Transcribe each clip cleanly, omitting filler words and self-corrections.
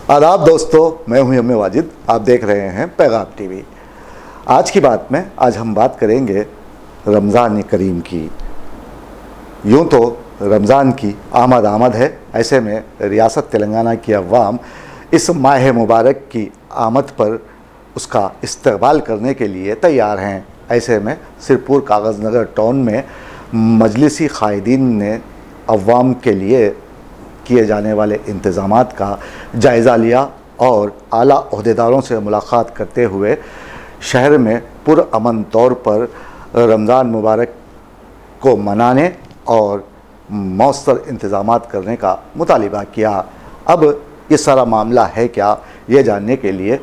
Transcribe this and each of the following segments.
आदाब दोस्तों, मैं हूं यम वाजिद। आप देख रहे हैं पैगाम टीवी। आज की बात में आज हम बात करेंगे रमज़ान करीम की। यूं तो रमज़ान की आमद है, ऐसे में रियासत तेलंगाना की अवाम इस माह मुबारक की आमद पर उसका इस्तकबाल करने के लिए तैयार हैं। ऐसे में सिरपुर कागज़ नगर टाउन में मजलिसी क़ायदीन ने अवाम के लिए किए जाने वाले इंतज़ामात का जायज़ा लिया और आला ओहदेदारों से मुलाकात करते हुए शहर में पुरअमन तौर पर रमज़ान मुबारक को मनाने और मौसर इंतज़ामात करने का मुतालिबा किया। अब ये सारा मामला है क्या, ये जानने के लिए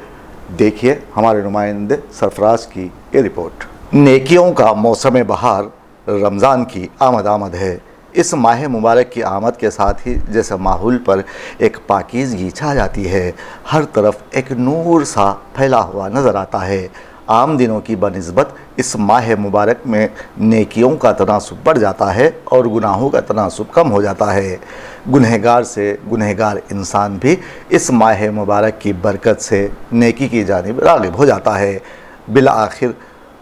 देखिए हमारे नुमाइंदे सरफराज की ये रिपोर्ट। नेकियों का मौसम बहार रमज़ान की आमद है। इस माह मुबारक की आमद के साथ ही जैसे माहौल पर एक पाकीज़गी छा जाती है, हर तरफ एक नूर सा फैला हुआ नज़र आता है। आम दिनों की बनिस्बत इस माह मुबारक में नेकियों का तनासुब बढ़ जाता है और गुनाहों का तनासुब कम हो जाता है। गुनहगार से गुनहगार इंसान भी इस माह मुबारक की बरकत से नेकी की जानिब राग़िब हो जाता है। बिल आखिर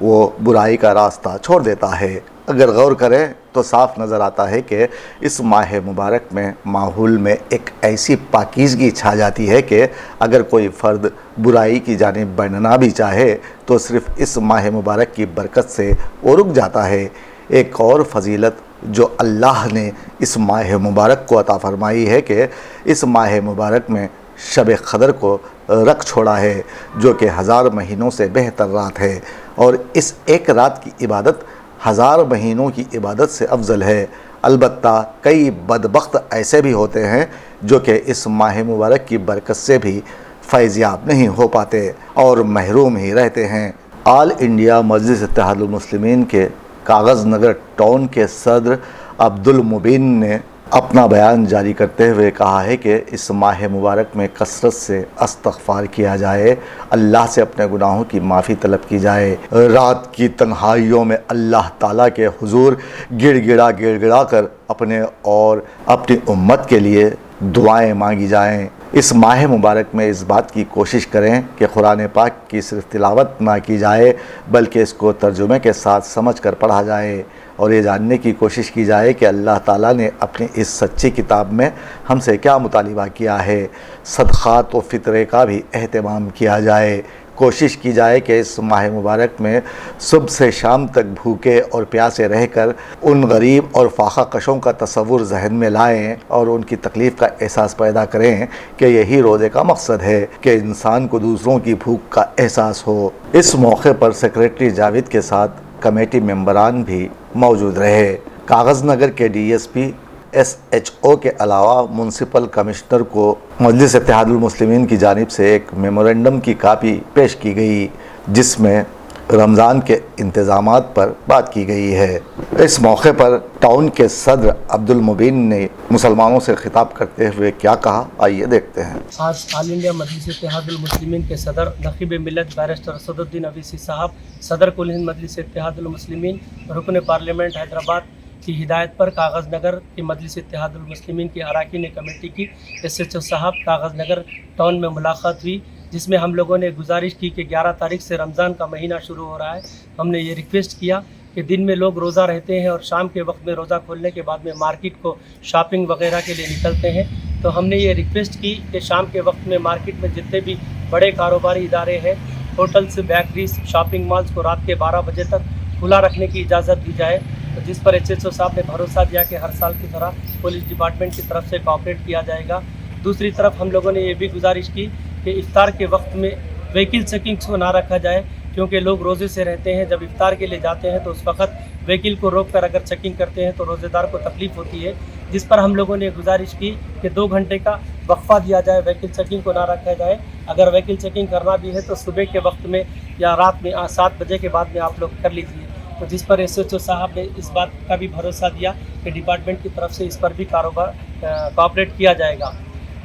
वो बुराई का रास्ता छोड़ देता है। अगर गौर करें तो साफ़ नज़र आता है कि इस माह मुबारक में माहौल में एक ऐसी पाकीज़गी छा जाती है कि अगर कोई फ़र्द बुराई की जानिब बढ़ना भी चाहे तो सिर्फ़ इस माह मुबारक की बरकत से वो रुक जाता है। एक और फजीलत जो अल्लाह ने इस माह मुबारक को अता फ़रमाई है कि इस माह मुबारक में शब क़दर को रख छोड़ा है, जो कि 1000 महीनों से बेहतर रात है और इस एक रात की इबादत 1000 महीनों की इबादत से अफजल है। अलबत्ता कई बदबख्त ऐसे भी होते हैं जो कि इस माह मुबारक की बरकत से भी फैज़याब नहीं हो पाते और महरूम ही रहते हैं। आल इंडिया मजलिस इत्तेहादुल मुस्लिमीन के कागज़ नगर टाउन के सदर अब्दुल मुबीन ने अपना बयान जारी करते हुए कहा है कि इस माह मुबारक में कसरत से इस्तग़फ़ार किया जाए, अल्लाह से अपने गुनाहों की माफ़ी तलब की जाए, रात की तन्हाइयों में अल्लाह ताला के हुज़ूर गिड़गिड़ा कर अपने और अपनी उम्मत के लिए दुआएं मांगी जाएं। इस माह मुबारक में इस बात की कोशिश करें कि कुरान पाक की सिर्फ तिलावत ना की जाए बल्कि इसको तर्जुमे के साथ समझ कर पढ़ा जाए और ये जानने की कोशिश की जाए कि अल्लाह ताला ने अपनी इस सच्ची किताब में हमसे क्या मुतालिबा किया है। सदक़ात व फ़ितरे का भी एहतमाम किया जाए। कोशिश की जाए कि इस माह मुबारक में सुबह से शाम तक भूखे और प्यासे रहकर उन गरीब और फाखा कशों का तसव्वुर जहन में लाएं और उनकी तकलीफ़ का एहसास पैदा करें कि यही रोज़े का मकसद है कि इंसान को दूसरों की भूख का एहसास हो। इस मौके पर सेक्रेटरी जावेद के साथ कमेटी मेंबरान भी मौजूद रहे। कागज़ नगर के DSP SHO के अलावा म्युनिसिपल कमिश्नर को मजलिस इत्तेहादुल मुस्लिमीन की जानिब से एक मेमोरेंडम की कापी पेश की गई जिसमें रमज़ान के इंतज़ामात पर बात की गई है। इस मौके पर टाउन के सदर अब्दुल मुबीन ने मुसलमानों से खिताब करते हुए क्या कहा, आइए देखते हैं। आज आल इंडिया मजलिस इत्तेहादुल मुस्लिमीन के सदर नक़ीब मिल्लत बैरिस्टर असदुद्दीन अवीसी साहब, सदर कुल हिंद मजलिस इत्तेहादुल मुस्लिमीन, रुकन पार्लियामेंट हैदराबाद की हिदायत पर कागज़ नगर की मजलिस इत्तेहादुल मुस्लिमीन की अरकान कमेटी की SHO साहब कागज़ नगर टाउन में मुलाकात हुई, जिसमें हम लोगों ने गुजारिश की कि 11 तारीख से रमज़ान का महीना शुरू हो रहा है। हमने ये रिक्वेस्ट किया कि दिन में लोग रोज़ा रहते हैं और शाम के वक्त में रोज़ा खोलने के बाद में मार्केट को शॉपिंग वगैरह के लिए निकलते हैं, तो हमने ये रिक्वेस्ट की कि शाम के वक्त में मार्केट में जितने भी बड़े कारोबारी इदारे हैं, होटल्स, बेकरीज, शॉपिंग मॉल्स को रात के 12 बजे तक खुला रखने की इजाज़त दी जाए। तो जिस पर SHO साहब ने भरोसा दिया कि हर साल की तरह पुलिस डिपार्टमेंट की तरफ से कोऑपरेट किया जाएगा। दूसरी तरफ हम लोगों ने ये भी गुजारिश की कि इफ्तार के वक्त में व्हीकल चेकिंग को ना रखा जाए, क्योंकि लोग रोज़े से रहते हैं। जब इफ्तार के लिए जाते हैं तो उस वक्त व्हीकल को रोक कर अगर चेकिंग करते हैं तो रोज़ेदार को तकलीफ़ होती है, जिस पर हम लोगों ने गुजारिश की कि 2 घंटे का वक्फा दिया जाए, व्हीकल चेकिंग को ना रखा जाए। अगर व्हीकल चेकिंग करना भी है तो सुबह के वक्त में या रात में 7 बजे के बाद में आप लोग कर लीजिए। तो जिस पर SHO साहब ने इस बात का भी भरोसा दिया कि डिपार्टमेंट की तरफ से इस पर भी कोऑपरेट किया जाएगा।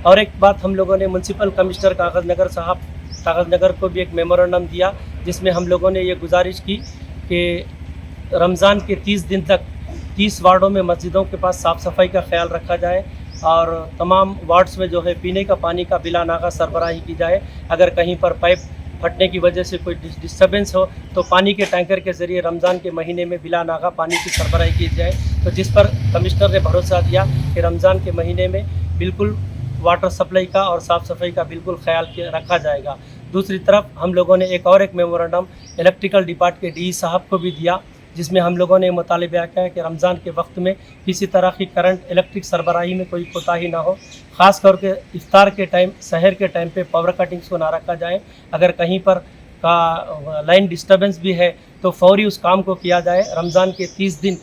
और एक बात हम लोगों ने म्युनिसिपल कमिश्नर कागज़ नगर साहब कागज़ नगर को भी एक मेमोरेंडम दिया, जिसमें हम लोगों ने ये गुजारिश की कि रमज़ान के 30 दिन तक 30 वार्डों में मस्जिदों के पास साफ़ सफाई का ख्याल रखा जाए اور तमाम वार्ड्स में जो है पीने का पानी का बिला नागा सरबराही की जाए। अगर कहीं पर पाइप फटने की वजह से कोई डिस्टर्बेंस हो तो पानी के टैंकर के ज़रिए रमज़ान के महीने में बिला नागा पानी की सरबराही की जाए। तो जिस पर कमिश्नर ने भरोसा दिया कि रमज़ान के महीने में बिल्कुल वाटर सप्लाई का और साफ़ सफाई का बिल्कुल ख्याल रखा जाएगा। दूसरी तरफ हम लोगों ने एक मेमोरेंडम इलेक्ट्रिकल डिपार्ट के डी साहब को भी दिया, जिसमें हम लोगों ने मुतालिबा किया है कि रमज़ान के वक्त में किसी तरह की करंट इलेक्ट्रिक सरबराही में कोई कोताही ना हो। ख़ास करके इफ्तार के टाइम, सहर के टाइम पे पावर कटिंग्स को ना रखा जाए। अगर कहीं पर का लाइन डिस्टर्बेंस भी है तो फौरी उस काम को किया जाए। रमज़ान के 30 दिन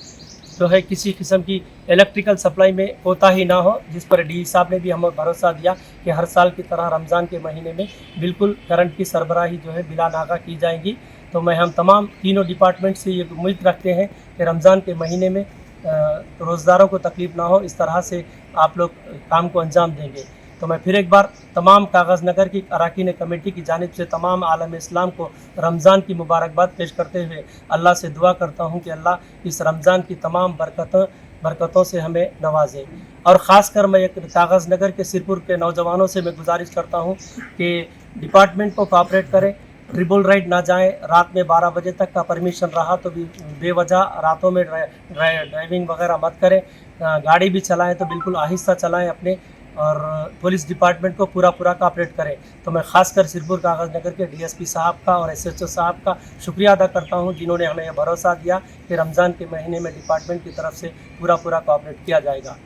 जो है किसी किस्म की इलेक्ट्रिकल सप्लाई में कोताही ना हो, जिस पर डी साहब ने भी हमें भरोसा दिया कि हर साल की तरह रमज़ान के महीने में बिल्कुल करंट की सरबराही जो है बिला नागा की जाएगी। तो हम तमाम तीनों डिपार्टमेंट से ये उम्मीद रखते हैं कि रमज़ान के महीने में रोज़दारों को तकलीफ़ ना हो, इस तरह से आप लोग काम को अंजाम देंगे। तो मैं फिर एक बार तमाम कागज़ नगर की अरकान कमेटी की जानिब से तमाम आलम इस्लाम को रमज़ान की मुबारकबाद पेश करते हुए अल्लाह से दुआ करता हूँ कि अल्लाह इस रमज़ान की तमाम बरकतों से हमें नवाजे। और ख़ास कर मैं एक कागज़ नगर के सिरपुर के नौजवानों से मैं गुजारिश करता हूँ कि डिपार्टमेंट को कोऑपरेट करें, ट्रिपल राइड ना जाएं। रात में 12 बजे तक का परमिशन रहा तो भी बेवजह रातों में ड्राइविंग वगैरह मत करें। गाड़ी भी चलाएं तो बिल्कुल आहिस्ता चलाएं अपने, और पुलिस डिपार्टमेंट को पूरा कोऑपरेट करें। तो मैं ख़ासकर सिरपुर कागज़ नगर के डीएसपी साहब का और एसएचओ साहब का शुक्रिया अदा करता हूं, जिन्होंने हमें यह भरोसा दिया कि रमज़ान के महीने में डिपार्टमेंट की तरफ से पूरा कोऑपरेट किया जाएगा।